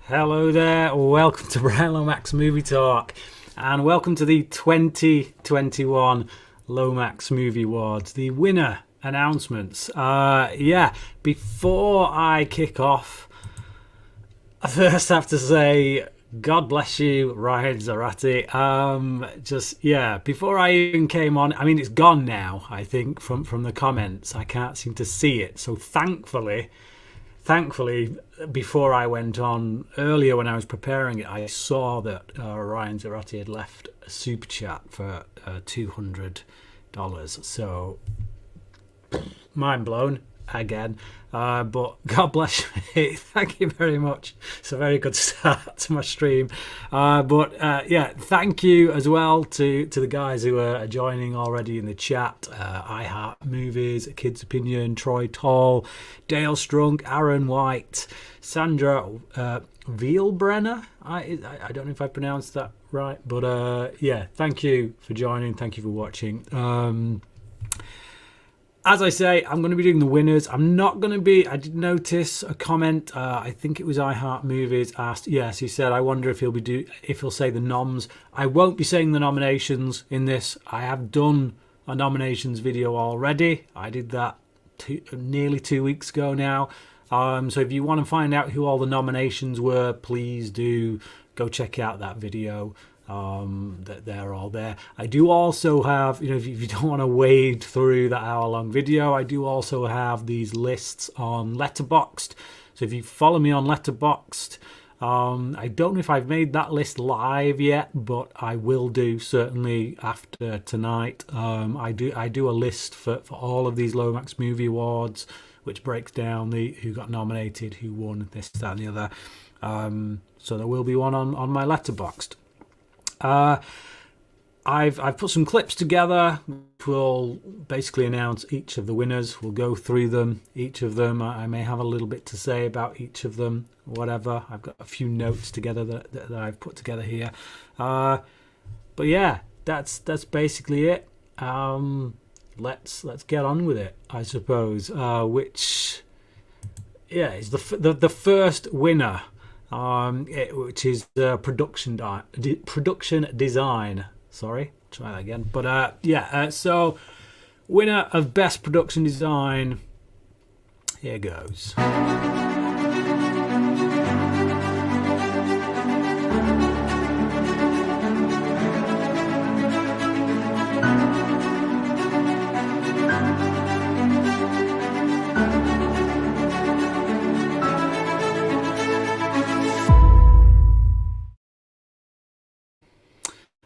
Hello there, welcome to Bryan Lomax Movie Talk, and welcome to the 2021 Lomax Movie Awards, the winner announcements. Before I kick off, I first have to say, God bless you, Ryan Zarate. Before I even came on, I mean, it's gone now, I think, from the comments. I can't seem to see it, so thankfully, before I went on earlier when I was preparing it, I saw that Ryan Zarate had left a super chat for $200. So, mind blown again. But God bless you. Thank you very much. It's a very good start to my stream. Thank you as well to the guys who are joining already in the chat. I Heart Movies, Kids Opinion, Troy Tall, Dale Strunk, Aaron White, Sandra Vielbrenner. I don't know if I pronounced that right, but thank you for joining. Thank you for watching. As I say, I'm going to be doing the winners. I did notice a comment. I think it was I Heart Movies asked. Yes, he said, I wonder if he'll say the noms. I won't be saying the nominations in this. I have done a nominations video already. I did that nearly 2 weeks ago now. So if you want to find out who all the nominations were, please do go check out that video. That they're all there. I do also have, if you don't want to wade through that hour-long video, I do also have these lists on Letterboxd. So if you follow me on Letterboxd, I don't know if I've made that list live yet, but I will do certainly after tonight. I do a list for all of these Lomax Movie Awards, which breaks down who got nominated, who won, this, that, and the other. So there will be one on my Letterboxd. I've put some clips together which will basically announce each of the winners. We'll go through them, each of them. I may have a little bit to say about each of them, whatever. I've got a few notes together that I've put together here. But yeah, that's basically it. Let's get on with it, I suppose. Which is the first winner. Which is production design. Sorry, try that again. But so winner of best production design. Here goes.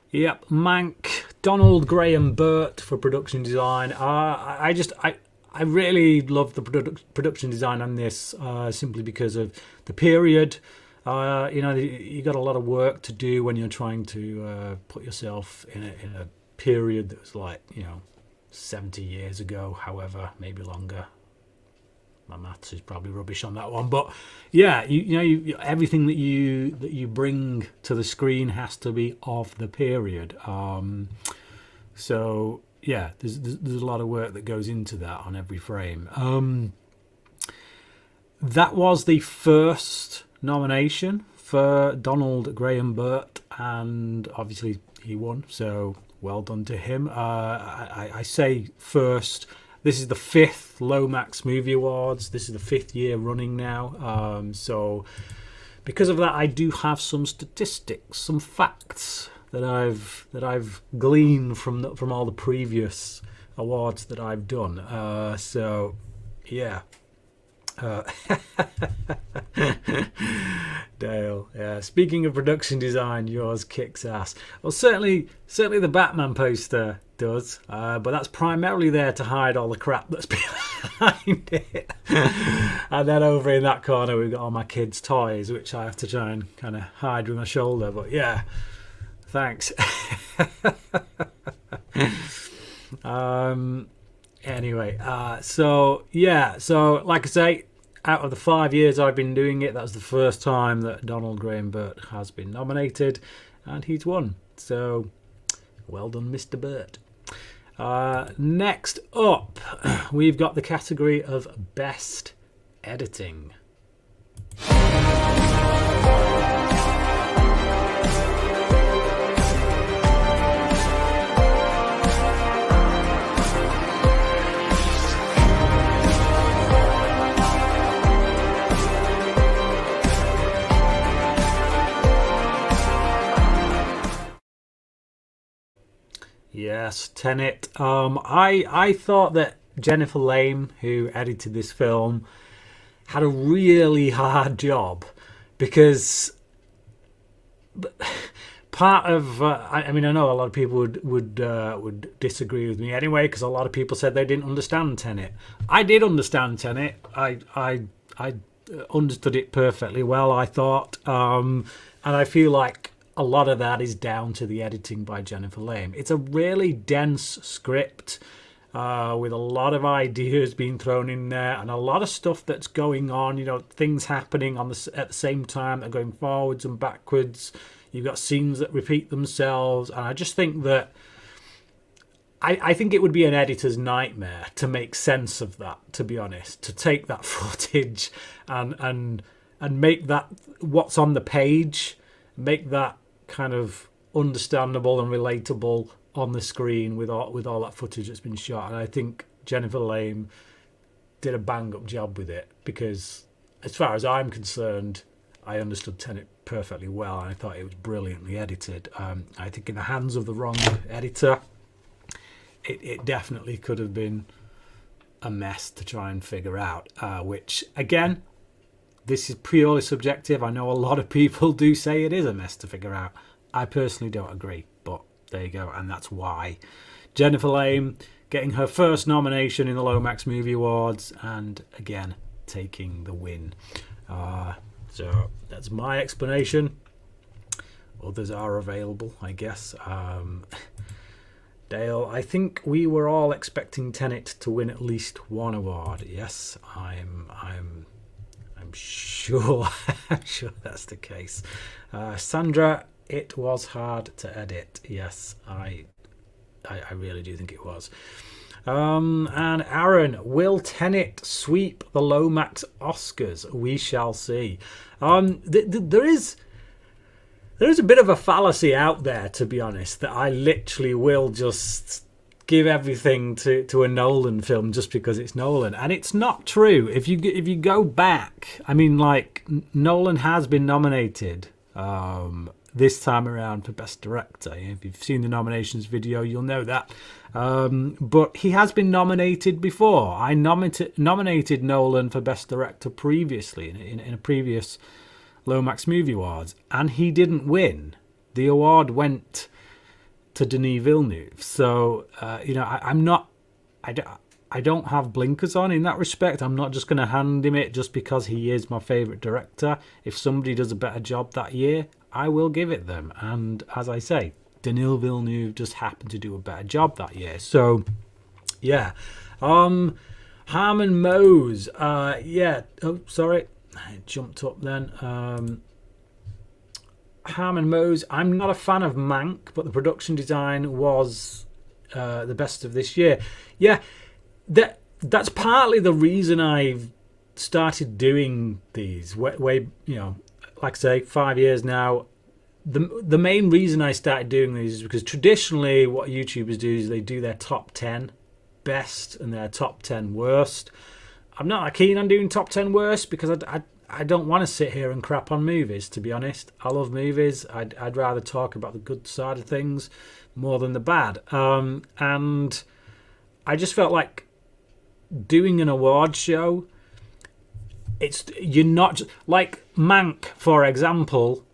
Yep, Mank, Donald Graham Burt for production design. I really love the production design on this simply because of the period. You got a lot of work to do when you're trying to put yourself in a period that was 70 years ago, however, maybe longer. My maths is probably rubbish on that one, but yeah, you everything that you bring to the screen has to be of the period. So yeah, there's a lot of work that goes into that on every frame. That was the first nomination for Donald Graham Burt, and obviously he won. So well done to him. I say first. This is the 5th Lomax Movie Awards. This is the 5th year running now. So because of that, I do have some statistics, some facts that I've gleaned from all the previous awards that I've done. So yeah. Dale, yeah. Speaking of production design, yours kicks ass. Well, certainly the Batman poster does, but that's primarily there to hide all the crap that's behind it. And then over in that corner, we've got all my kids' toys, which I have to try and kind of hide with my shoulder. But yeah, thanks. Anyway, so like I say, out of the 5 years I've been doing it, that's the first time that Donald Graham Burt has been nominated, and he's won. So, well done, Mr. Burt. Next up, we've got the category of Best Editing. Yes, Tenet. I thought that Jennifer Lame, who edited this film, had a really hard job because part of I mean, I know a lot of people would disagree with me anyway, because a lot of people said they didn't understand Tenet. I did understand Tenet. I understood it perfectly well, I thought, and I feel like a lot of that is down to the editing by Jennifer Lame. It's a really dense script with a lot of ideas being thrown in there and a lot of stuff that's going on. You know, things happening at the same time. They're going forwards and backwards. You've got scenes that repeat themselves, and I just think that I think it would be an editor's nightmare to make sense of that. To be honest, to take that footage and make that what's on the page, make that kind of understandable and relatable on the screen with all that footage that's been shot. And I think Jennifer Lame did a bang up job with it, because as far as I'm concerned, I understood Tenet perfectly well, and I thought it was brilliantly edited. I think in the hands of the wrong editor, it definitely could have been a mess to try and figure out, which again, this is purely subjective. I know a lot of people do say it is a mess to figure out. I personally don't agree, but there you go. And that's why Jennifer Lame getting her first nomination in the Lomax Movie Awards, and again taking the win. So that's my explanation. Others are available, I guess. Dale, I think we were all expecting Tenet to win at least one award. Yes, I'm sure. I'm sure that's the case. Sandra, it was hard to edit. Yes, I really do think it was. And Aaron, will Tenet sweep the Lomax Oscars? We shall see. There is a bit of a fallacy out there, to be honest, that I literally will just give everything to a Nolan film just because it's Nolan, and it's not true. If you go back, I mean, like, Nolan has been nominated this time around for Best Director. If you've seen the nominations video, you'll know that. But he has been nominated before. I nominated Nolan for Best Director previously in a previous Lomax Movie Awards, and he didn't win. The award went to Denis Villeneuve. So I don't have blinkers on in that respect. I'm not just going to hand him it just because he is my favourite director. If somebody does a better job that year, I will give it them. And as I say, Denis Villeneuve just happened to do a better job that year. So, yeah. Harmon Mose. Yeah. Oh, sorry. I jumped up then. Harmon Mose. I'm not a fan of Mank, but the production design was the best of this year. Yeah. That's partly the reason I've started doing these. Way, like I say, 5 years now. The main reason I started doing these is because traditionally what YouTubers do is they do their top 10 best and their top 10 worst. I'm not keen on doing top 10 worst because I don't want to sit here and crap on movies, to be honest. I love movies. I'd rather talk about the good side of things more than the bad. And I just felt like doing an award show, you're not like Mank, for example.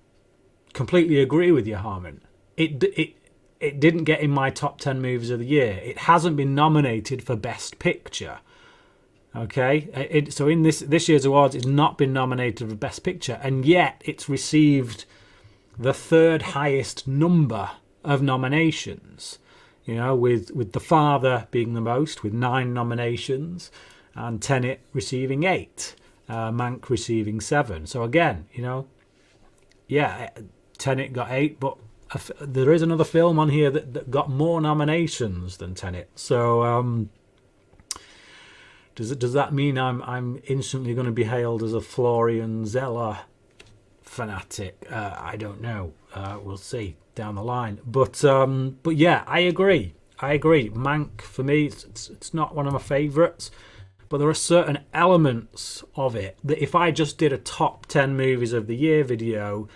Completely agree with you, Harmon. It didn't get in my top 10 movies of the year. It hasn't been nominated for Best Picture. Okay, so in this year's awards, it's not been nominated for Best Picture, and yet it's received the third highest number of nominations. With The Father being the most, with 9 nominations, and Tenet receiving 8, Mank receiving 7. So again, yeah, Tenet got 8, but there is another film on here that got more nominations than Tenet. So does that mean I'm instantly going to be hailed as a Florian Zeller fanatic? I don't know. We'll see down the line. But yeah, I agree. Mank, for me, it's not one of my favourites, but there are certain elements of it that if I just did a top 10 movies of the year video,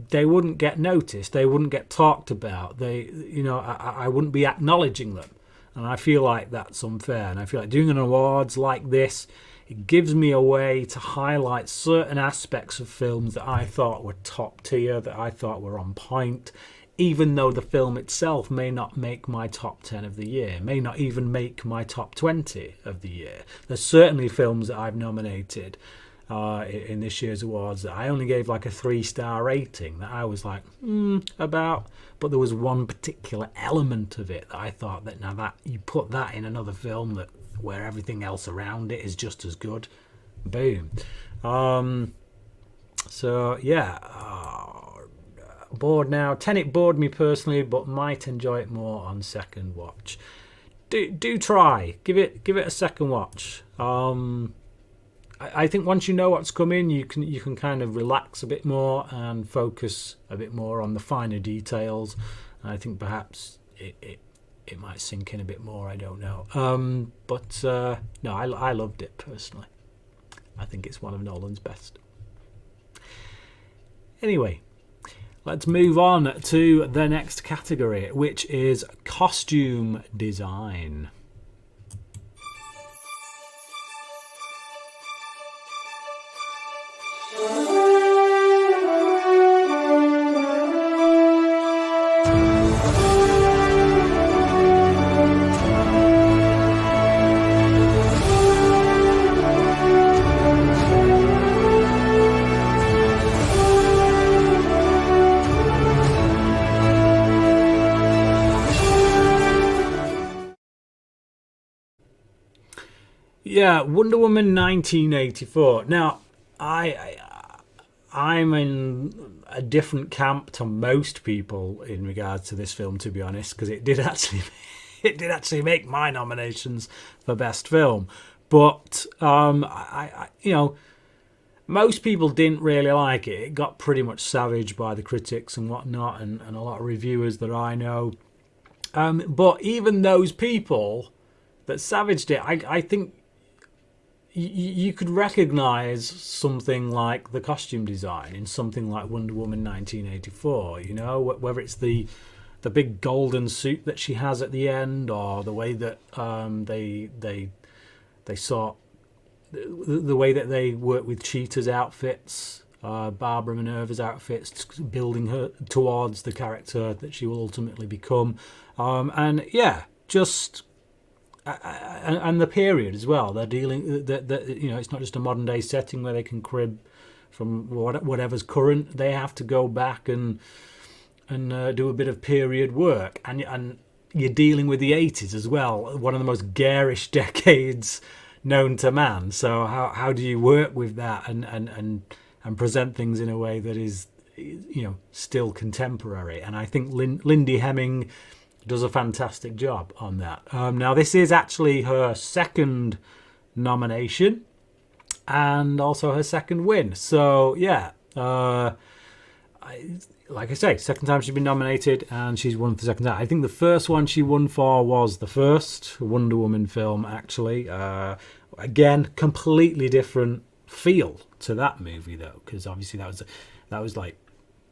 they wouldn't get noticed, they wouldn't get talked about, I wouldn't be acknowledging them. And I feel like that's unfair. And I feel like doing an awards like this, it gives me a way to highlight certain aspects of films that I thought were top tier, that I thought were on point, even though the film itself may not make my top 10 of the year, may not even make my top 20 of the year. There's certainly films that I've nominated in this year's awards that I only gave like a 3-star rating, that I was like, about. But there was one particular element of it that I thought that, now that you put that in another film that where everything else around it is just as good, boom. So yeah, bored now. Tenet bored me personally, but might enjoy it more on second watch. Do try, give it a second watch. I think once you know what's coming, you can kind of relax a bit more and focus a bit more on the finer details. And I think perhaps it might sink in a bit more. I don't know. No, I loved it personally. I think it's one of Nolan's best. Anyway, let's move on to the next category, which is costume design. Yeah, Wonder Woman 1984. Now, I'm in a different camp to most people in regards to this film, to be honest, because it did actually make my nominations for best film. But most people didn't really like it. It got pretty much savaged by the critics and whatnot, and a lot of reviewers that I know. But even those people that savaged it, I think you could recognise something like the costume design in something like Wonder Woman 1984. Whether it's the big golden suit that she has at the end, or the way that they sort the way that they work with Cheetah's outfits, Barbara Minerva's outfits, building her towards the character that she will ultimately become, and the period as well. They're dealing that it's not just a modern day setting where they can crib from whatever's current. They have to go back and do a bit of period work, and you're dealing with the 80s as well, one of the most garish decades known to man. So how do you work with that and present things in a way that is still contemporary? And I think Lindy Hemming does a fantastic job on that. Now, this is actually her second nomination and also her second win. So, yeah, like I say, second time she's been nominated and she's won for the second time. I think the first one she won for was the first Wonder Woman film, actually. Again, completely different feel to that movie, though, because obviously that was like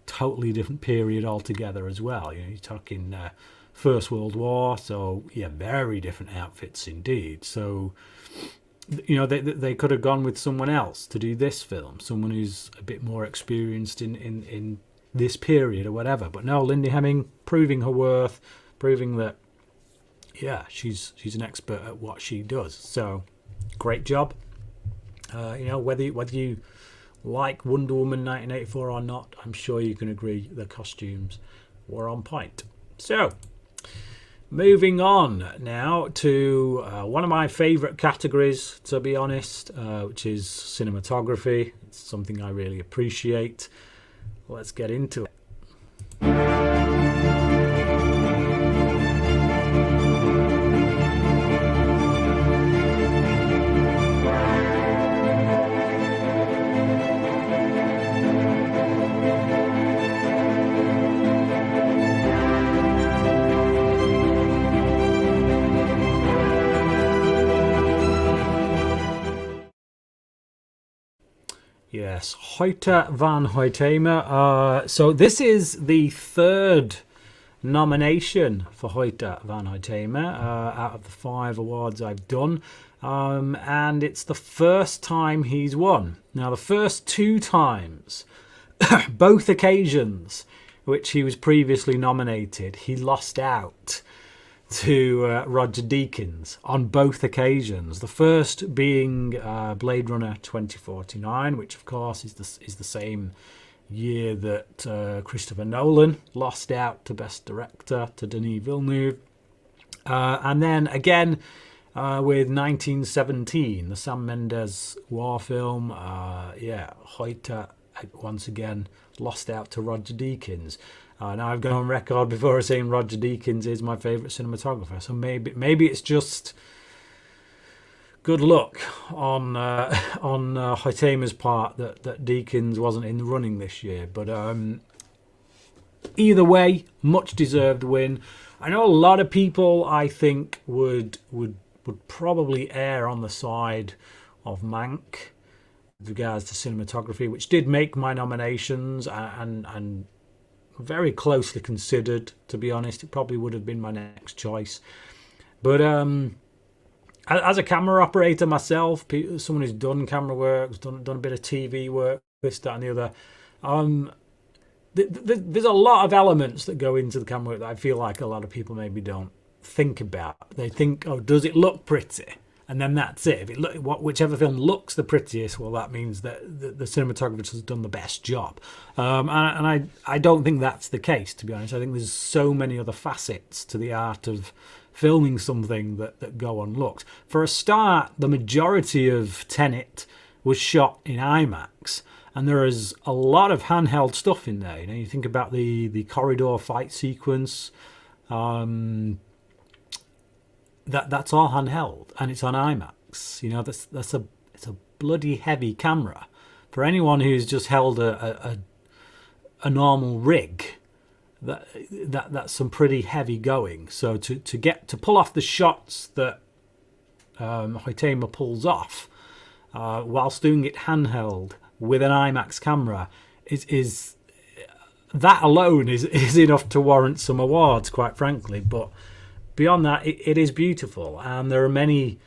totally different period altogether as well. You're talking First World War, so yeah, very different outfits indeed. So they could have gone with someone else to do this film, someone who's a bit more experienced in this period or whatever. But no, Lindy Hemming proving her worth, proving that she's an expert at what she does. So great job. Whether you like Wonder Woman 1984 or not, I'm sure you can agree the costumes were on point. So moving on now to one of my favourite categories, to be honest, which is cinematography. It's something I really appreciate. Let's get into it. Yes, Hoyte van Hoytema. So this is the third nomination for Hoyte van Hoytema out of the 5 awards I've done. And it's the first time he's won. Now, the first 2 times, both occasions which he was previously nominated, he lost out to Roger Deakins on both occasions. The first being Blade Runner 2049, which of course is the same year that Christopher Nolan lost out to Best Director to Denis Villeneuve. And then again with 1917, the Sam Mendes war film. Hoyte once again lost out to Roger Deakins. Now I've gone on record before saying Roger Deakins is my favourite cinematographer, so maybe it's just good luck on Hoytema's part that Deakins wasn't in the running this year. But either way, much deserved win. I know a lot of people, I think, would probably err on the side of Mank with regards to cinematography, which did make my nominations and very closely considered, to be honest. It probably would have been my next choice. But as a camera operator myself, someone who's done camera work, done a bit of TV work, this, that and the other, there's a lot of elements that go into the camera work that I feel like a lot of people maybe don't think about. They think, oh, does it look pretty? And then that's it. If whichever film looks the prettiest, well, that means that the cinematographer has done the best job. And I don't think that's the case, to be honest. I think there's so many other facets to the art of filming something that go unlooked. For a start, the majority of Tenet was shot in IMAX, and there is a lot of handheld stuff in there. You know, you think about the corridor fight sequence. That's all handheld, and it's on IMAX. You know, it's a bloody heavy camera. For anyone who's just held a normal rig, that's some pretty heavy going. So to pull off the shots that Hoytema pulls off whilst doing it handheld with an IMAX camera is that alone is enough to warrant some awards, quite frankly. But beyond that, it is beautiful, and there are many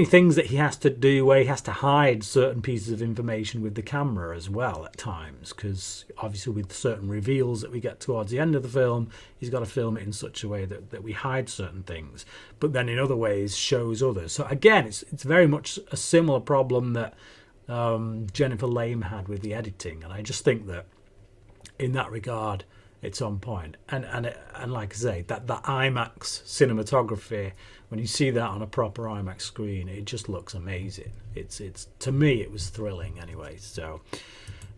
things that he has to do where he has to hide certain pieces of information with the camera as well at times, because obviously with certain reveals that we get towards the end of the film, he's got to film it in such a way that we hide certain things, but then in other ways shows others. So again, it's very much a similar problem that Jennifer Lame had with the editing, and I just think that in that regard it's on point. And like I say, that IMAX cinematography, when you see that on a proper IMAX screen, it just looks amazing. It's to me, it was thrilling anyway. So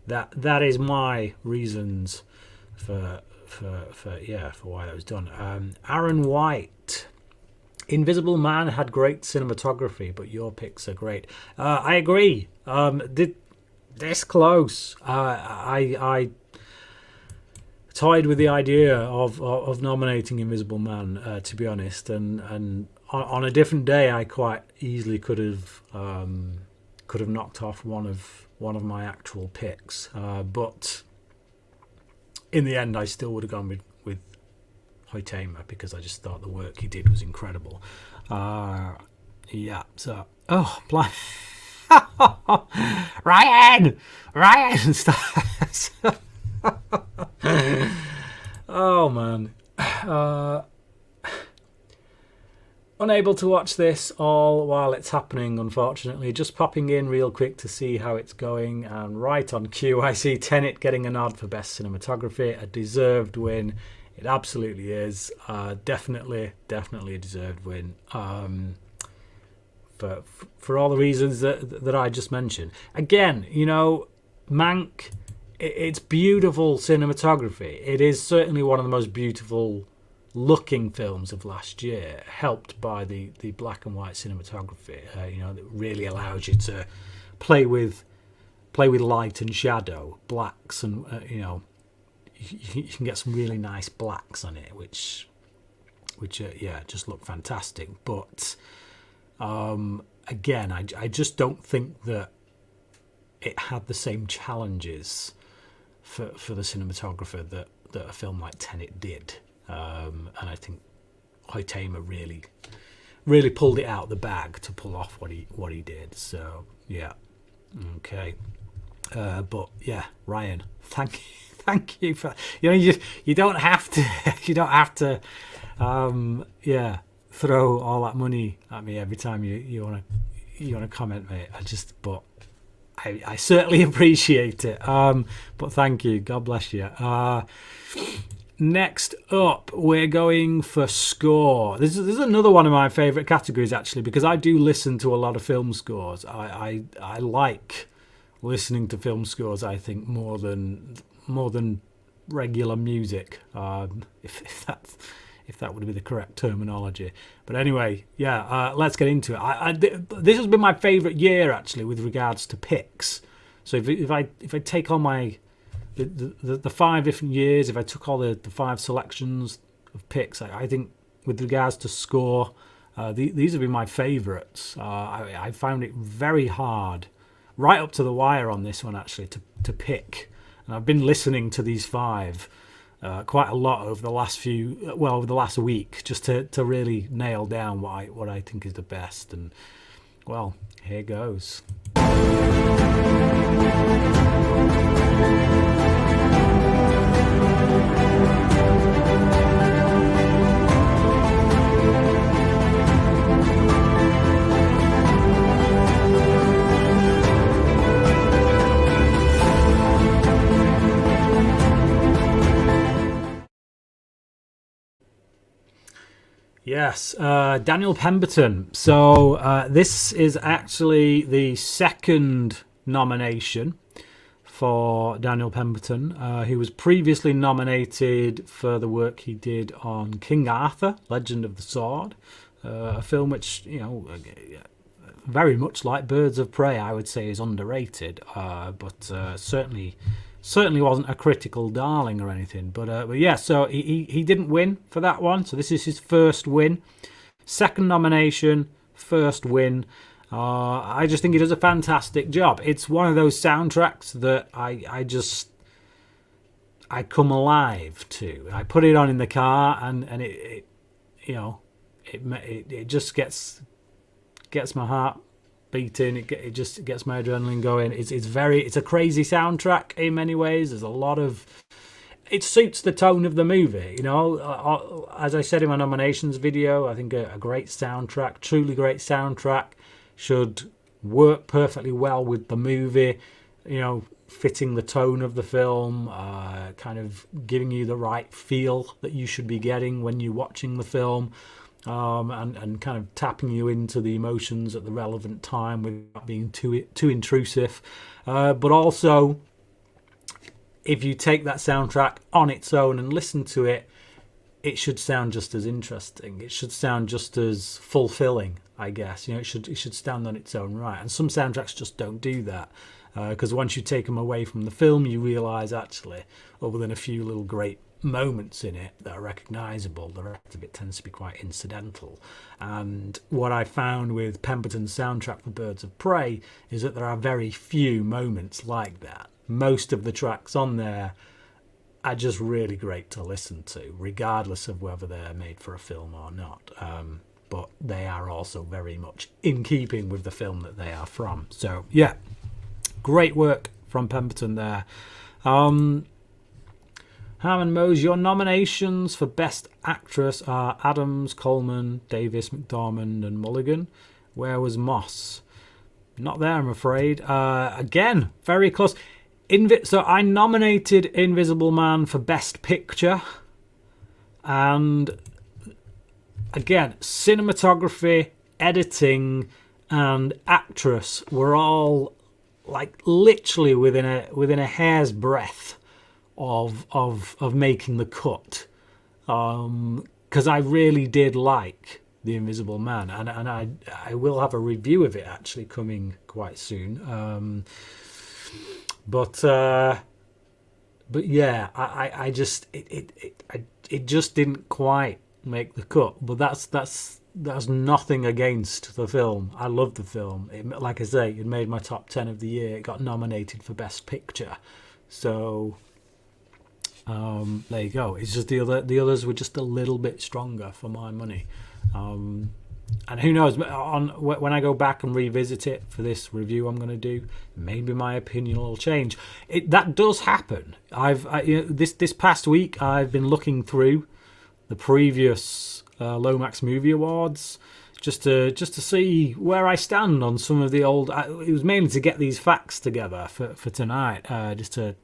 that is my reasons for why that was done. Aaron White, Invisible Man had great cinematography, but your picks are great. I agree. This close. I toyed with the idea of nominating Invisible Man, to be honest, and on a different day, I quite easily could have knocked off one of my actual picks, but in the end, I still would have gone with Hoytema, because I just thought the work he did was incredible. So Ryan, stop. Oh man, unable to watch this all while it's happening, unfortunately. Just popping in real quick to see how it's going, and right on cue I see Tenet getting a nod for best cinematography, a deserved win. It absolutely is. Definitely a deserved win. For all the reasons that I just mentioned. Again, you know, Mank, it's beautiful cinematography. It is certainly one of the most beautiful looking films of last year, helped by the black and white cinematography. You know, that really allows you to play with light and shadow, blacks, and you know, you can get some really nice blacks on it, which just look fantastic. But again, I just don't think that it had the same challenges for the cinematographer that a film like Tenet did, and I think Hoytema really pulled it out of the bag to pull off what he did. So yeah, okay. But yeah, Ryan, thank you for, you don't have to you don't have to yeah, throw all that money at me every time you want to comment, mate. But I certainly appreciate it. But thank you. God bless you. Next up, we're going for score. This is another one of my favourite categories, actually, because I do listen to a lot of film scores. I like listening to film scores, I think, more than regular music, if that would be the correct terminology. But anyway, yeah, let's get into it. This has been my favourite year, actually, with regards to picks. So if I take on the 5 different years, if I took all the 5 selections of picks, I think with regards to score, these have been my favourites. I found it very hard, right up to the wire on this one, actually, to pick. And I've been listening to these 5 quite a lot over the last week, just to really nail down what I think is the best. And well, here goes. Yes, Daniel Pemberton. So this is actually the second nomination for Daniel Pemberton. He was previously nominated for the work he did on King Arthur, Legend of the Sword, a film which, very much like Birds of Prey, I would say is underrated, but certainly wasn't a critical darling or anything. But yeah, so he didn't win for that one. So this is his first win. Second nomination, first win. I just think he does a fantastic job. It's one of those soundtracks that I come alive to. I put it on in the car, and it just gets my heart beating. It just gets my adrenaline going. It's a crazy soundtrack in many ways. There's a lot of, it suits the tone of the movie, as I said in my nominations video. I think a great soundtrack, truly great soundtrack, should work perfectly well with the movie, fitting the tone of the film, kind of giving you the right feel that you should be getting when you're watching the film. And kind of tapping you into the emotions at the relevant time without being too intrusive. But also, if you take that soundtrack on its own and listen to it, it should sound just as interesting. It should sound just as fulfilling, I guess. It should stand on its own right. And some soundtracks just don't do that. Because once you take them away from the film, you realise, actually, other than a few little great moments in it that are recognisable, the rest of it tends to be quite incidental. And what I found with Pemberton's soundtrack for Birds of Prey is that there are very few moments like that. Most of the tracks on there are just really great to listen to, regardless of whether they're made for a film or not. But they are also very much in keeping with the film that they are from. So yeah, great work from Pemberton there. Harmon Mose, your nominations for Best Actress are Adams, Coleman, Davis, McDormand and Mulligan. Where was Moss? Not there, I'm afraid. Again, very close. So I nominated Invisible Man for Best Picture. And again, cinematography, editing and actress were all like literally within a hair's breadth of making the cut, because I really did like The Invisible Man, and I will have a review of it actually coming quite soon. But yeah, I just it just didn't quite make the cut. But that's that's nothing against the film. I love the film. Like I say, it made my top 10 of the year. It got nominated for Best Picture. So there you go. It's just the others were just a little bit stronger for my money. And who knows? When I go back and revisit it for this review I'm going to do, maybe my opinion will change. That does happen. This past week I've been looking through the previous Lomax Movie Awards just to see where I stand on some of the old. It was mainly to get these facts together for tonight, just to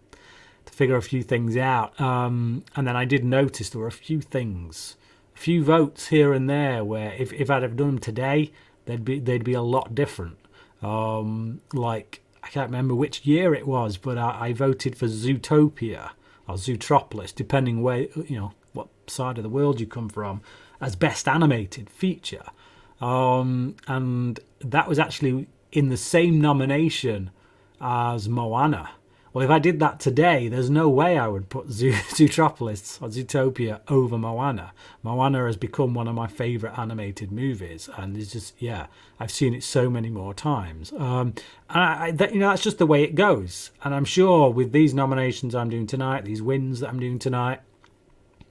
figure a few things out. And then I did notice there were a few things, a few votes here and there where if I'd have done them today, they'd be a lot different. Like I can't remember which year it was, but I voted for Zootopia or Zootropolis, depending where what side of the world you come from, as best animated feature. And that was actually in the same nomination as Moana. Well, if I did that today, there's no way I would put Zootropolis or Zootopia over Moana. Moana has become one of my favourite animated movies, and it's just, I've seen it so many more times. And that's just the way it goes. And I'm sure with these nominations I'm doing tonight, these wins that I'm doing tonight,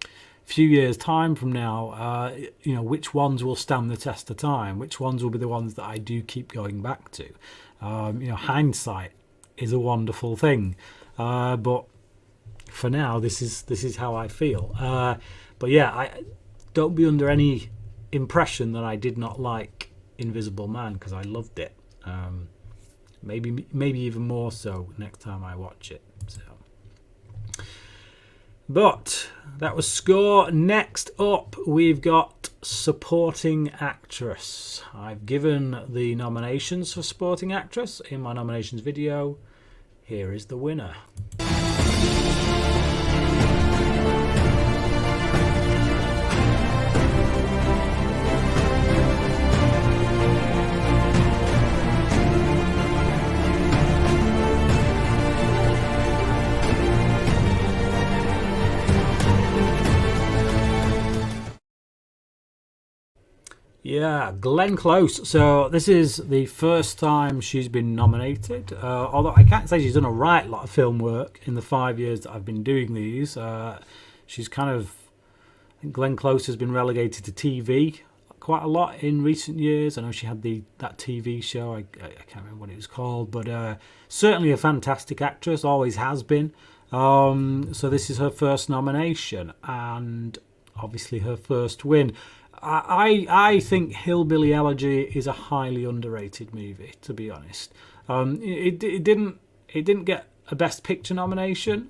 a few years' time from now, which ones will stand the test of time? Which ones will be the ones that I do keep going back to? Hindsight is a wonderful thing, but for now this is how I feel. But I don't be under any impression that I did not like Invisible Man, because I loved it. Maybe even more so next time I watch it. So, but that was score. Next up we've got supporting actress. I've given the nominations for supporting actress in my nominations video. Here is the winner. Yeah, Glenn Close. So this is the first time she's been nominated. Although I can't say she's done a right lot of film work in the 5 years that I've been doing these. She's kind of, I think Glenn Close has been relegated to TV quite a lot in recent years. I know she had that TV show. I can't remember what it was called, but certainly a fantastic actress. Always has been. So this is her first nomination and obviously her first win. I think Hillbilly Elegy is a highly underrated movie, to be honest. It didn't get a Best Picture nomination.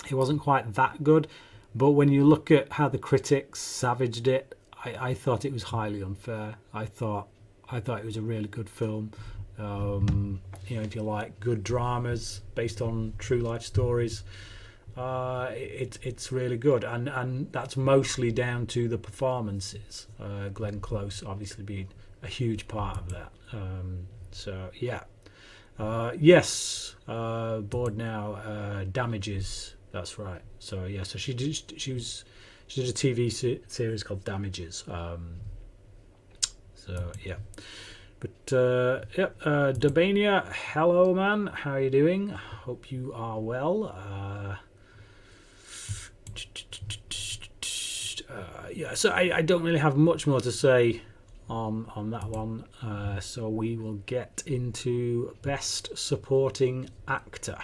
It wasn't quite that good, but when you look at how the critics savaged it, I thought it was highly unfair. I thought it was a really good film. If you like good dramas based on true life stories. It's really good, and that's mostly down to the performances. Glenn Close obviously being a huge part of that. Board now. Damages. That's right. So she did a TV series called Damages. But Dabania, hello man, how are you doing? Hope you are well. So I don't really have much more to say on that one. So we will get into Best Supporting Actor,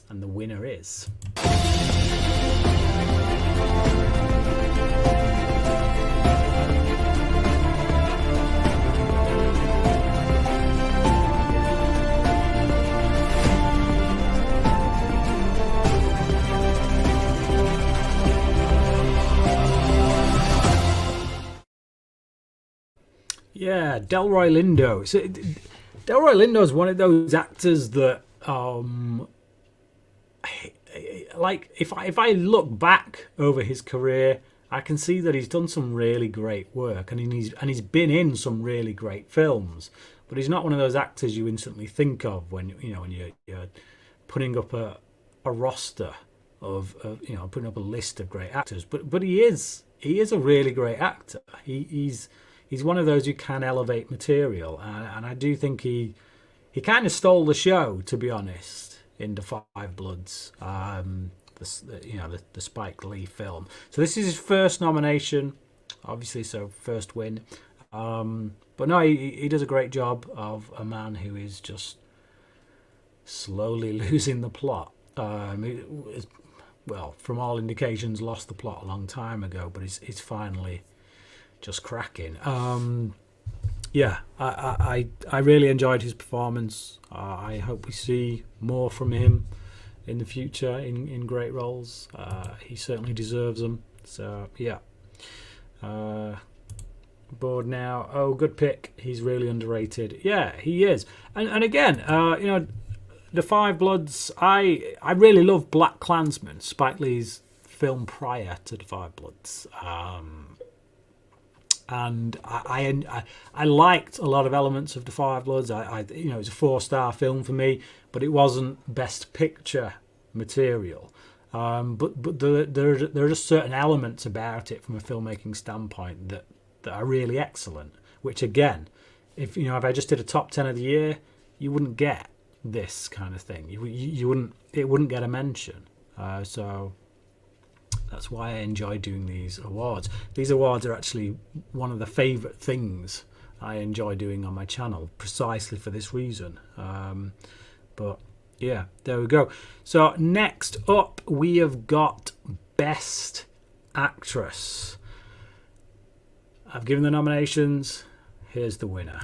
and the winner is. Yeah, Delroy Lindo. So, Delroy Lindo is one of those actors that, like, if I look back over his career, I can see that he's done some really great work, and he's been in some really great films. But he's not one of those actors you instantly think of when you're putting up a roster of putting up a list of great actors. But he is he is a really great actor. He's one of those who can elevate material, and I do think he kind of stole the show, to be honest, in The Five Bloods. The Spike Lee film. So this is his first nomination, obviously, so first win. But no, he does a great job of a man who is just slowly losing the plot. Well, from all indications, lost the plot a long time ago, but it's finally just cracking. Yeah, I really enjoyed his performance. I hope we see more from him in the future in great roles. He certainly deserves them. So yeah. Bored now. Oh, good pick. He's really underrated. Yeah, he is. And again, The Five Bloods. I really love Black Klansman, Spike Lee's film prior to The Five Bloods. And I liked a lot of elements of The Five Bloods. It was a 4-star film for me, but it wasn't Best Picture material. But there are just certain elements about it from a filmmaking standpoint that are really excellent. Which again, if I just did a top 10 of the year, you wouldn't get this kind of thing. You wouldn't. It wouldn't get a mention. So that's why I enjoy doing these awards. These awards are actually one of the favourite things I enjoy doing on my channel, precisely for this reason. But yeah, there we go. So next up, we have got Best Actress. I've given the nominations. Here's the winner.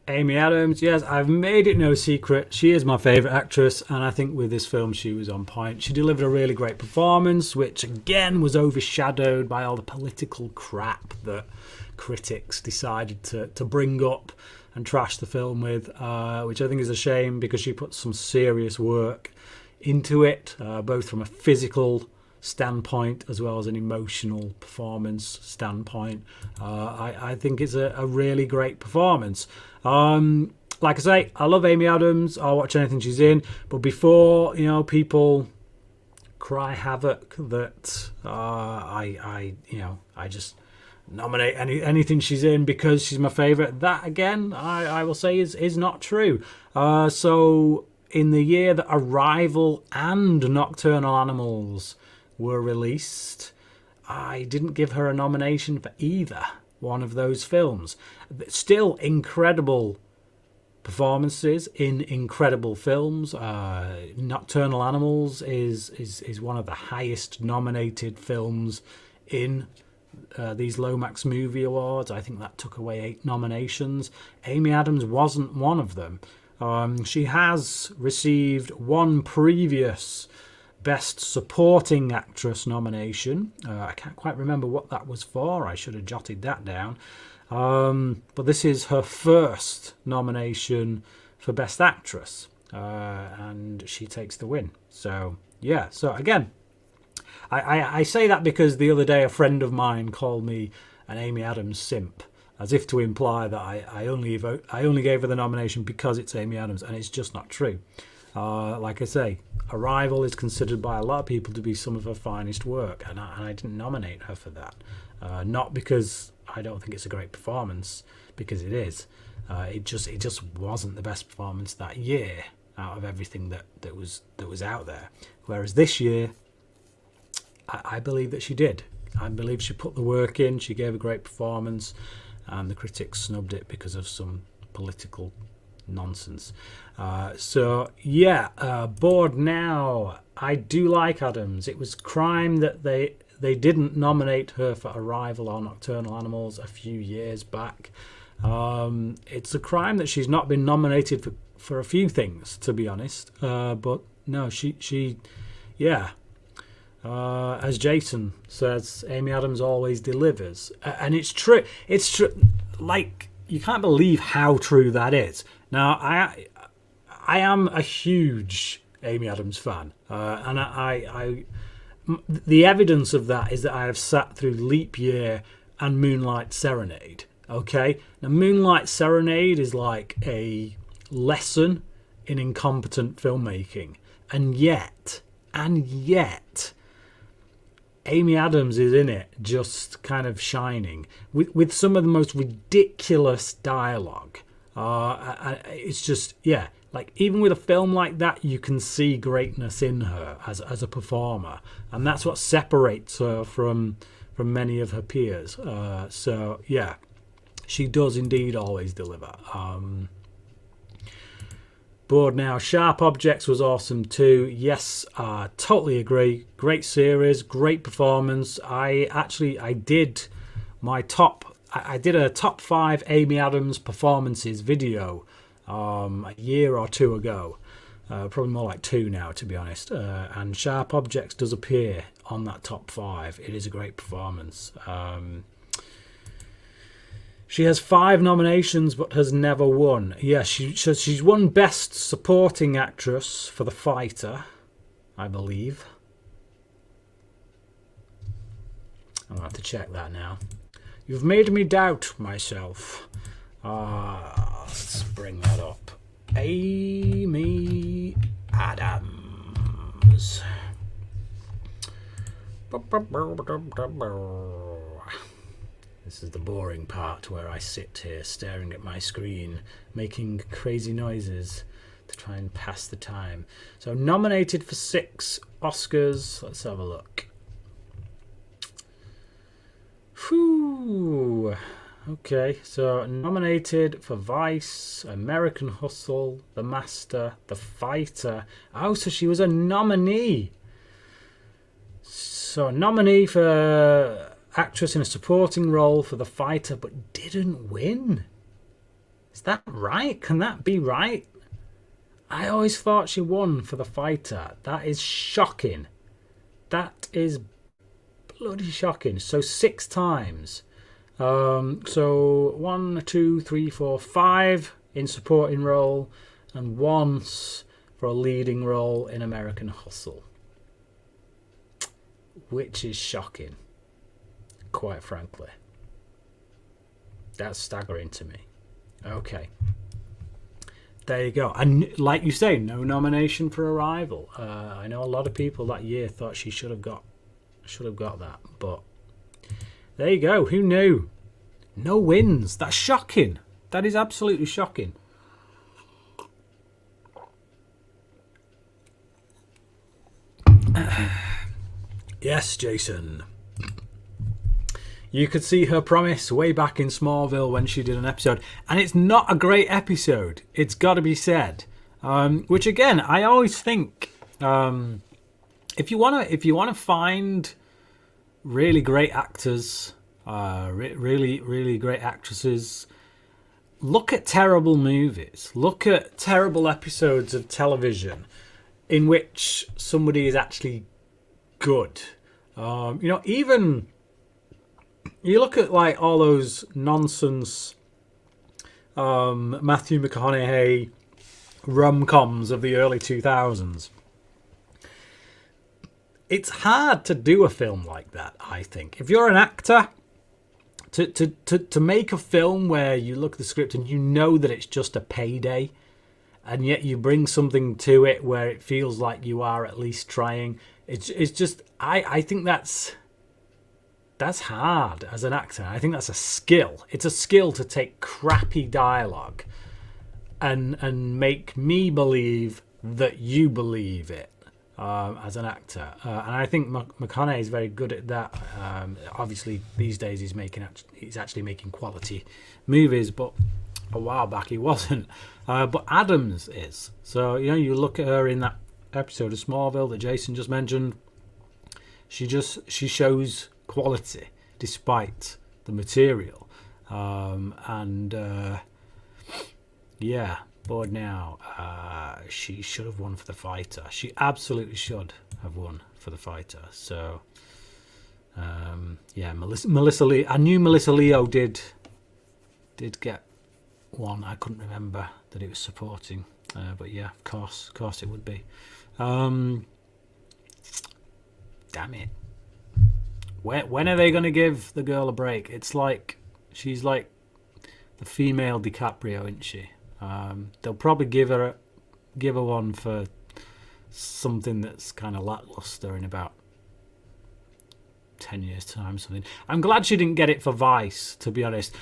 Amy Adams, yes, I've made it no secret. She is my favourite actress, and I think with this film she was on point. She delivered a really great performance, which again was overshadowed by all the political crap that critics decided to bring up and trash the film with, which I think is a shame because she put some serious work into it, both from a physical standpoint as well as an emotional performance standpoint. I think it's a really great performance. Like I say, I love Amy Adams. I'll watch anything she's in, but before people cry havoc that I just nominate anything she's in because she's my favourite, that again I will say is not true. So in the year that Arrival and Nocturnal Animals were released, I didn't give her a nomination for either one of those films. Still incredible performances in incredible films. Nocturnal Animals is one of the highest nominated films in these Lomax Movie Awards. I think that took away 8 nominations. Amy Adams wasn't one of them. She has received one previous Best Supporting Actress nomination. I can't quite remember what that was for. I should have jotted that down. But this is her first nomination for Best Actress. And she takes the win. So, yeah. So, again, I say that because the other day a friend of mine called me an Amy Adams simp, as if to imply that I only gave her the nomination because it's Amy Adams, and it's just not true. Like I say, Arrival is considered by a lot of people to be some of her finest work, and I didn't nominate her for that. Not because I don't think it's a great performance, because it is. It just wasn't the best performance that year out of everything that was out there. Whereas this year, I believe that she did. I believe she put the work in. She gave a great performance, and the critics snubbed it because of some political nonsense. Bored now. I do like Adams. It was crime that they didn't nominate her for Arrival or Nocturnal Animals a few years back. It's a crime that she's not been nominated for a few things, to be honest. But no, she as Jason says, Amy Adams always delivers, and it's true. It's true. Like you can't believe how true that is. Now, I am a huge Amy Adams fan, and the evidence of that is that I have sat through Leap Year and Moonlight Serenade. Okay, now Moonlight Serenade is like a lesson in incompetent filmmaking, and yet, Amy Adams is in it, just kind of shining with some of the most ridiculous dialogue. It's just, yeah, like even with a film like that, you can see greatness in her as a performer, and that's what separates her from many of her peers. So yeah, she does indeed always deliver. Bored Now. Sharp Objects was awesome too. Yes, totally agree. Great series, great performance. I did my I did a top 5 Amy Adams performances video a year or two ago. Probably more like 2 now, to be honest. And Sharp Objects does appear on that top 5. It is a great performance. She has 5 nominations but has never won. Yes, she's won Best Supporting Actress for The Fighter, I believe. I'm going to have to check that now. You've made me doubt myself. Let's bring that up. Amy Adams. This is the boring part where I sit here staring at my screen, making crazy noises to try and pass the time. So nominated for 6 Oscars. Let's have a look. Whew. Okay, so nominated for Vice, American Hustle, The Master, The Fighter. Oh, so she was a nominee. So a nominee for actress in a supporting role for The Fighter, but didn't win. Is that right? Can that be right? I always thought she won for The Fighter. That is shocking. That is bloody shocking. So 6 times. So 1, 2, 3, 4, 5 in supporting role, and once for a leading role in American Hustle, which is shocking. Quite frankly, that's staggering to me. Okay, there you go. And like you say, no nomination for Arrival. I know a lot of people that year thought she should have got that, but there you go. Who knew? No wins. That's shocking. That is absolutely shocking. Yes, Jason. You could see her promise way back in Smallville when she did an episode, and it's not a great episode. It's got to be said. Which again, I always think, if you want to find really great actors, really great actresses, look at terrible movies. Look at terrible episodes of television in which somebody is actually good. Even. You look at like all those nonsense Matthew McConaughey rom-coms of the early 2000s. It's hard to do a film like that, I think. If you're an actor, to make a film where you look at the script and you know that it's just a payday, and yet you bring something to it where it feels like you are at least trying. It's just, I think that's hard as an actor. I think that's a skill. It's a skill to take crappy dialogue and make me believe that you believe it as an actor. And I think McConaughey is very good at that. Obviously, these days he's actually making quality movies, but a while back he wasn't. But Adams is. So you look at her in that episode of Smallville that Jason just mentioned. She shows quality despite the material, Bored Now. She should have won for The Fighter. She absolutely should have won for The Fighter. So Melissa Leo. I knew Melissa Leo did get one. I couldn't remember that it was supporting, but yeah, of course it would be. Damn it! When are they going to give the girl a break? It's like she's like the female DiCaprio, isn't she? They'll probably give her one for something that's kind of lackluster in about 10 years' time, something. I'm glad she didn't get it for Vice, to be honest.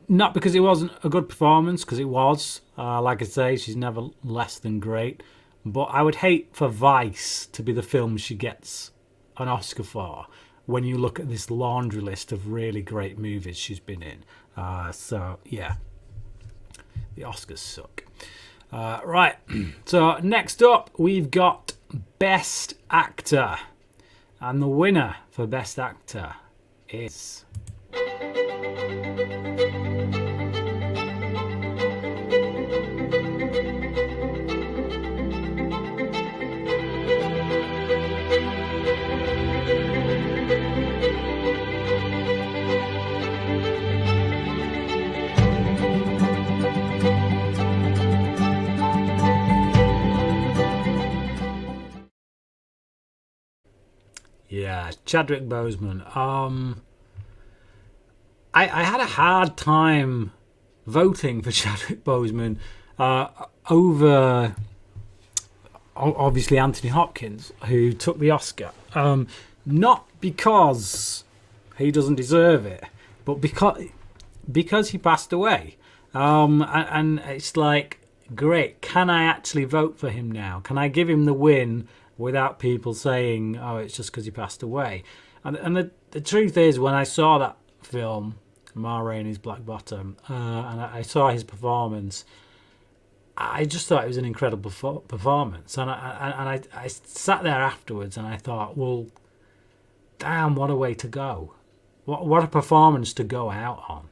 Not because it wasn't a good performance, because it was. Like I say, she's never less than great. But I would hate for Vice to be the film she gets an Oscar for when you look at this laundry list of really great movies she's been in. So, yeah. The Oscars suck. Right. So, next up, we've got Best Actor. And the winner for Best Actor is... Yeah, Chadwick Boseman. I had a hard time voting for Chadwick Boseman over obviously Anthony Hopkins, who took the Oscar. Not because he doesn't deserve it, but because he passed away. And it's like, great, can I actually vote for him now? Can I give him the win without people saying, oh, it's just because he passed away? And the truth is, when I saw that film, Ma Rainey's Black Bottom, and I saw his performance, I just thought it was an incredible performance. And I sat there afterwards and I thought, well, damn, what a way to go. What a performance to go out on.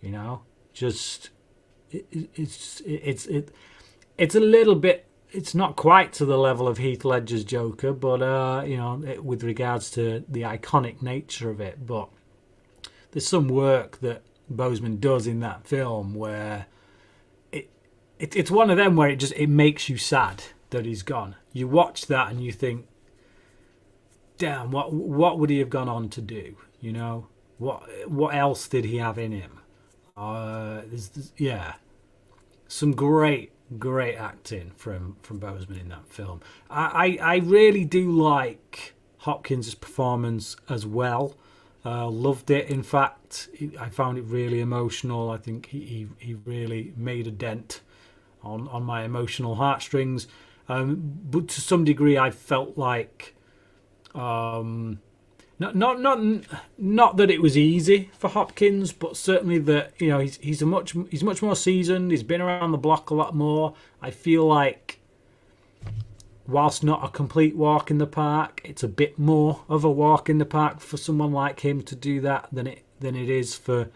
You know? Just, it's a little bit, it's not quite to the level of Heath Ledger's Joker, but with regards to the iconic nature of it. But there's some work that Boseman does in that film where it's one of them where it makes you sad that he's gone. You watch that and you think, damn, what would he have gone on to do? You know, what else did he have in him? Yeah, some great acting from Boseman in that film. I really do like Hopkins' performance as well. Loved it. In fact, I found it really emotional. I think he really made a dent on my emotional heartstrings. But to some degree, I felt like not that it was easy for Hopkins, but certainly that he's much more seasoned. He's been around the block a lot more. I feel like, whilst not a complete walk in the park, it's a bit more of a walk in the park for someone like him to do that than it is for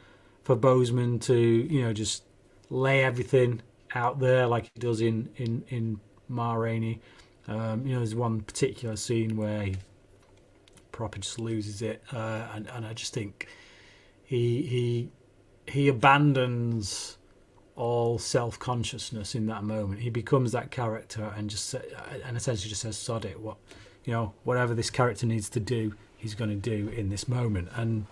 Boseman to just lay everything out there like he does in Ma Rainey. There's one particular scene where he proper just loses it, and I just think he abandons all self-consciousness in that moment. He becomes that character and essentially just says, sod it, whatever this character needs to do, he's going to do in this moment. And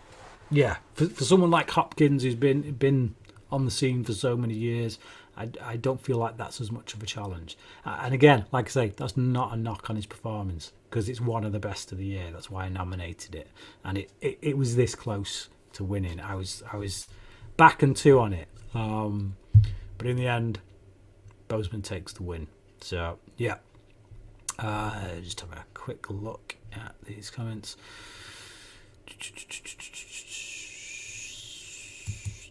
yeah, for someone like Hopkins, who's been on the scene for so many years, I don't feel like that's as much of a challenge. And again, like I say, that's not a knock on his performance, because it's one of the best of the year. That's why I nominated it, and it was this close to winning. I was back and two on it, but in the end, Boseman takes the win. So yeah, just have a quick look at these comments.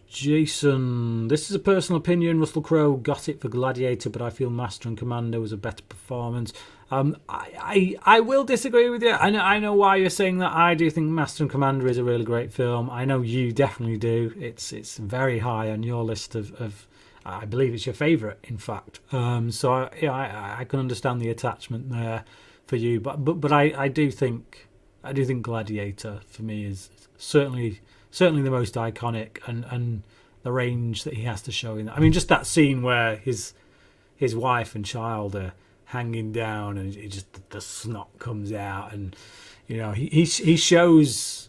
Jason, this is a personal opinion. Russell Crowe got it for Gladiator, but I feel Master and Commander was a better performance. I will disagree with you. I know why you're saying that. I do think Master and Commander is a really great film. I know you definitely do. It's very high on your list of I believe it's your favourite, in fact. So I can understand the attachment there for you. But I do think Gladiator for me is certainly the most iconic, and the range that he has to show in that. I mean, just that scene where his wife and child are hanging down, and it just the snot comes out, and he shows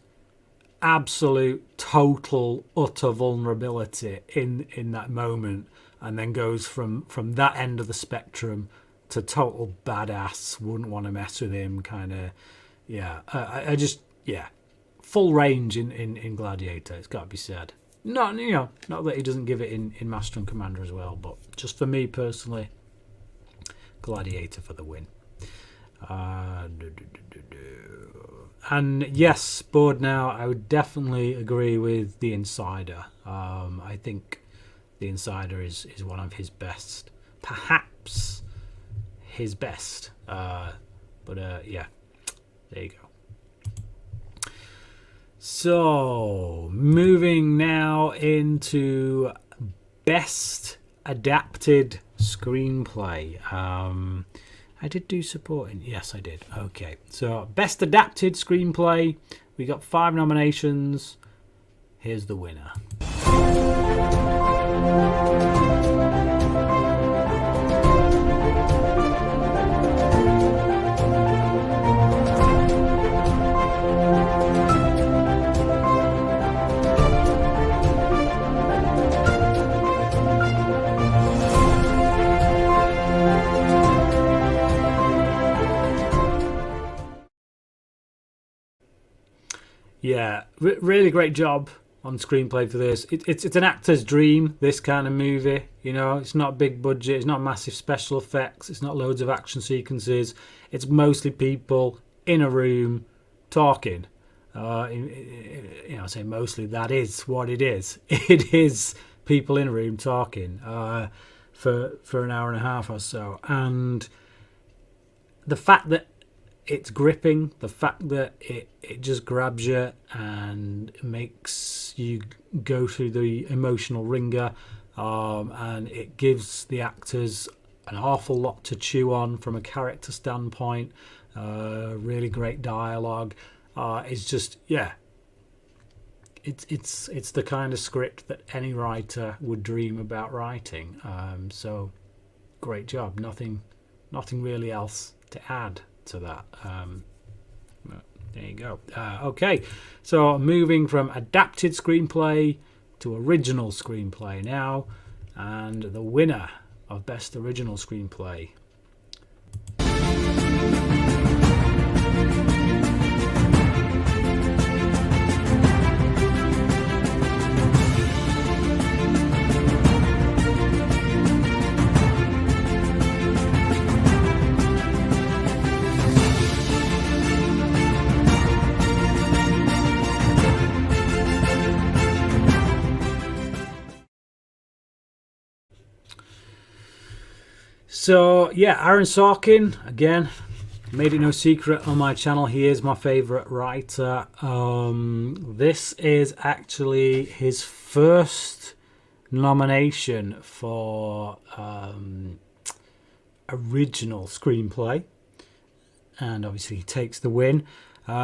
absolute, total, utter vulnerability in that moment, and then goes from that end of the spectrum to total badass, wouldn't want to mess with him kind of. I just full range in Gladiator. It's got to be said. Not that he doesn't give it in Master and Commander as well, but just for me personally, Gladiator for the win. And yes, bored now, I would definitely agree with The Insider. I think The Insider is one of his best, perhaps his best. There you go. So, moving now into best adapted screenplay. I did do supporting. Yes, I did. Okay. So, best adapted screenplay. We got 5 nominations. Here's the winner. Yeah, really great job on screenplay for this. It's an actor's dream, this kind of movie. It's not big budget, it's not massive special effects, it's not loads of action sequences. It's mostly people in a room talking. I say mostly, that is what it is. It is people in a room talking for an hour and a half or so. And the fact that it's gripping, the fact that it just grabs you and makes you go through the emotional ringer, and it gives the actors an awful lot to chew on from a character standpoint. Really great dialogue. It's just it's the kind of script that any writer would dream about writing. So great job. Nothing really else to add to that. There you go. Okay, so moving from adapted screenplay to original screenplay now, and the winner of best original screenplay. So Aaron Sorkin, again, made it no secret on my channel, he is my favourite writer. This is actually his first nomination for original screenplay, and obviously he takes the win.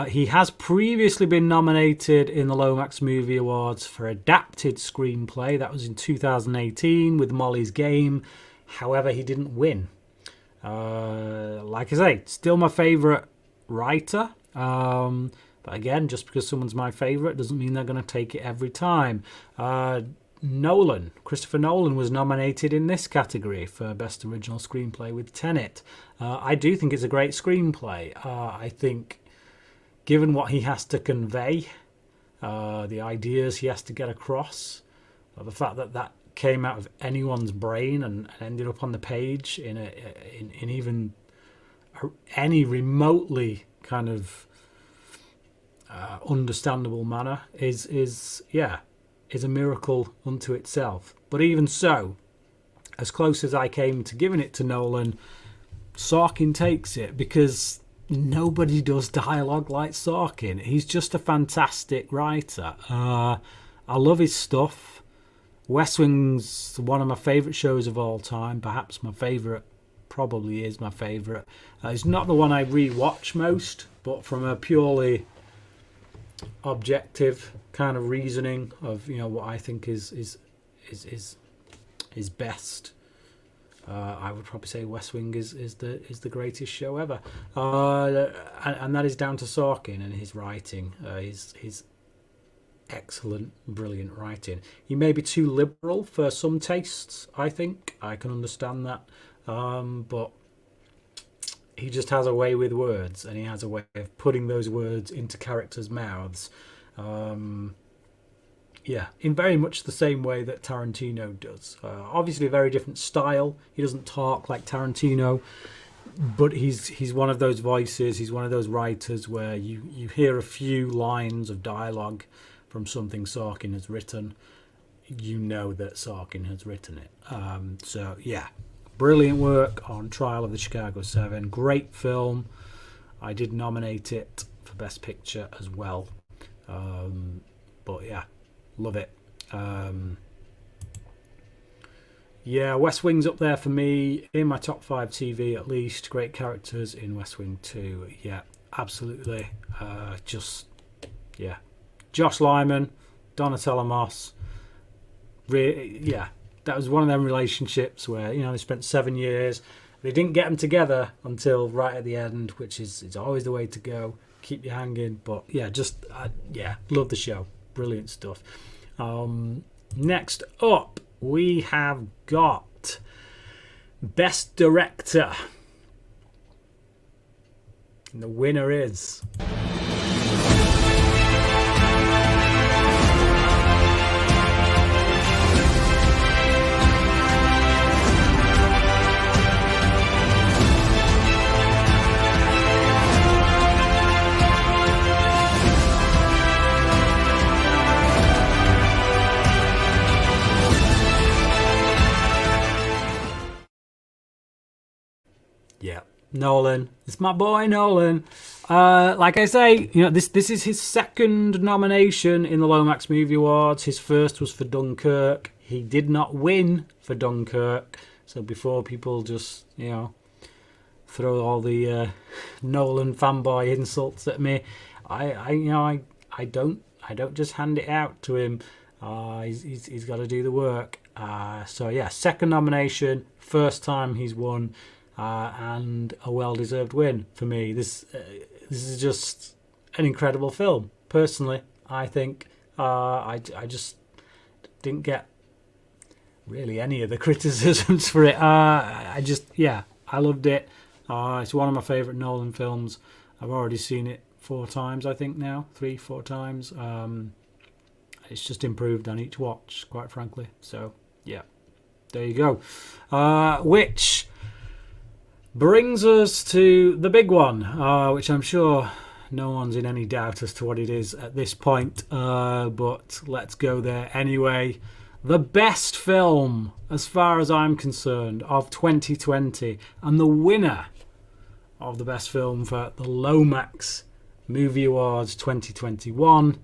He has previously been nominated in the Lomax Movie Awards for adapted screenplay. That was in 2018 with Molly's Game. However, he didn't win. Like I say, still my favourite writer. But again, just because someone's my favourite doesn't mean they're going to take it every time. Christopher Nolan was nominated in this category for Best Original Screenplay with Tenet. I do think it's a great screenplay. I think, given what he has to convey, the ideas he has to get across, the fact that came out of anyone's brain and ended up on the page in even any remotely kind of understandable manner is a miracle unto itself. But even so, as close as I came to giving it to Nolan, Sorkin takes it, because nobody does dialogue like Sorkin. He's just a fantastic writer. I love his stuff. West Wing's one of my favourite shows of all time. Perhaps my favourite, probably is my favourite. It's not the one I re-watch most, but from a purely objective kind of reasoning of what I think is is best. I would probably say West Wing is the greatest show ever, and that is down to Sorkin and his writing, his excellent, brilliant writing. He may be too liberal for some tastes. I think I can understand that, but he just has a way with words, and he has a way of putting those words into characters' mouths. Yeah, in very much the same way that Tarantino does. Obviously, a very different style. He doesn't talk like Tarantino, but he's one of those voices. He's one of those writers where you hear a few lines of dialogue from something Sorkin has written. You know that Sorkin has written it. So yeah, brilliant work on Trial of the Chicago 7. Great film. I did nominate it for Best Picture as well. But yeah. Love it. Yeah, West Wing's up there for me, in my top 5 TV at least. Great characters in West Wing 2. Yeah, absolutely. Yeah. Josh Lyman, Donatella Moss. Yeah, that was one of them relationships where, they spent 7 years. They didn't get them together until right at the end, which is always the way to go. Keep you hanging. But yeah, love the show. Brilliant stuff. Next up, we have got Best Director. And the winner is... Yeah, Nolan. It's my boy Nolan. Like I say, this is his second nomination in the Lomax Movie Awards. His first was for Dunkirk. He did not win for Dunkirk. So before people just, throw all the Nolan fanboy insults at me, I don't just hand it out to him. He's got to do the work. So yeah, second nomination, first time he's won. And a well-deserved win for me. This is just an incredible film. Personally, I think I just didn't get really any of the criticisms for it. I loved it. It's one of my favourite Nolan films. I've already seen it 4 times, I think now, 3-4 times. It's just improved on each watch, quite frankly. So yeah, there you go. Which brings us to the big one, which I'm sure no one's in any doubt as to what it is at this point, but let's go there anyway. The best film, as far as I'm concerned, of 2020, and the winner of the best film for the Lomax Movie Awards 2021.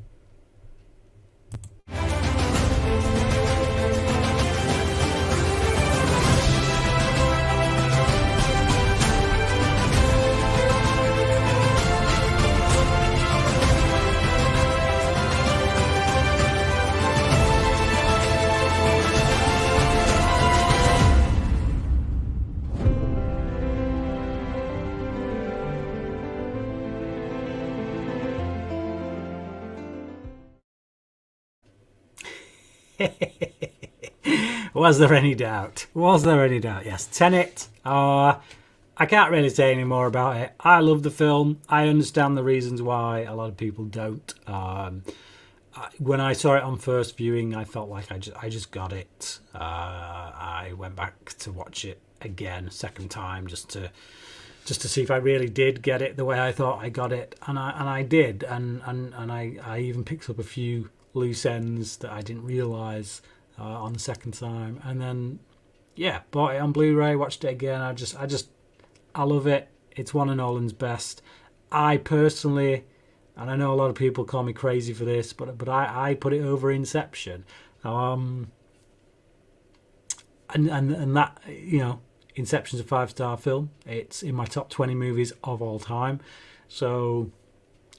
Was there any doubt? Yes, Tenet. I can't really say any more about it. I love the film. I understand the reasons why a lot of people don't. When I saw it on first viewing, I felt like I just got it. I went back to watch it again, second time, just to see if I really did get it the way I thought I got it, and I did, and I even picked up a few loose ends that I didn't realise on the second time, and then bought it on Blu-ray, watched it again. I love it. It's one of Nolan's best. I personally, and I know a lot of people call me crazy for this, but I put it over Inception, and that, Inception's a 5-star film. It's in my top 20 movies of all time. So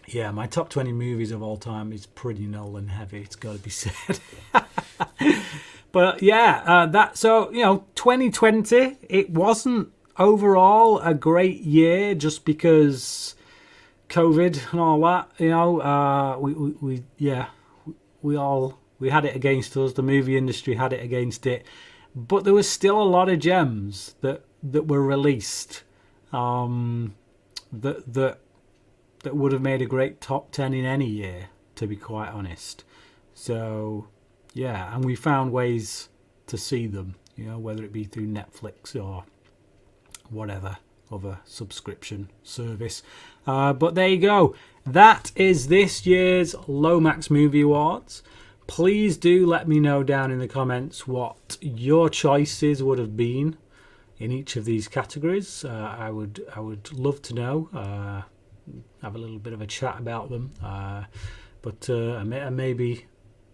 yeah, my top 20 movies of all time is pretty Nolan heavy, it's got to be said. But yeah, 2020, it wasn't overall a great year just because COVID and all that. We had it against us. The movie industry had it against it, but there was still a lot of gems that were released, that would have made a great top 10 in any year, to be quite honest. So yeah, and we found ways to see them, whether it be through Netflix or whatever other subscription service. But there you go. That is this year's Lomax Movie Awards. Please do let me know down in the comments what your choices would have been in each of these categories. I would love to know. Have a little bit of a chat about them. But maybe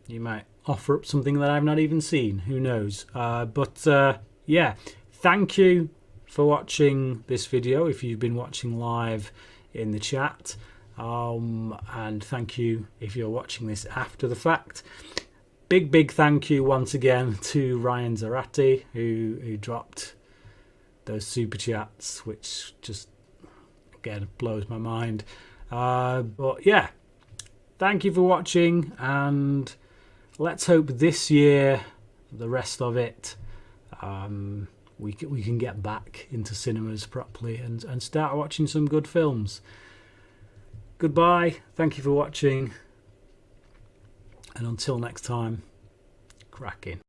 you might offer up something that I've not even seen. Who knows? Yeah, thank you for watching this video if you've been watching live in the chat. And thank you if you're watching this after the fact. Big thank you once again to Ryan Zarate who dropped those super chats, which just again blows my mind. But yeah, thank you for watching, and let's hope this year, the rest of it, we can get back into cinemas properly and start watching some good films. Goodbye, thank you for watching, and until next time, cracking.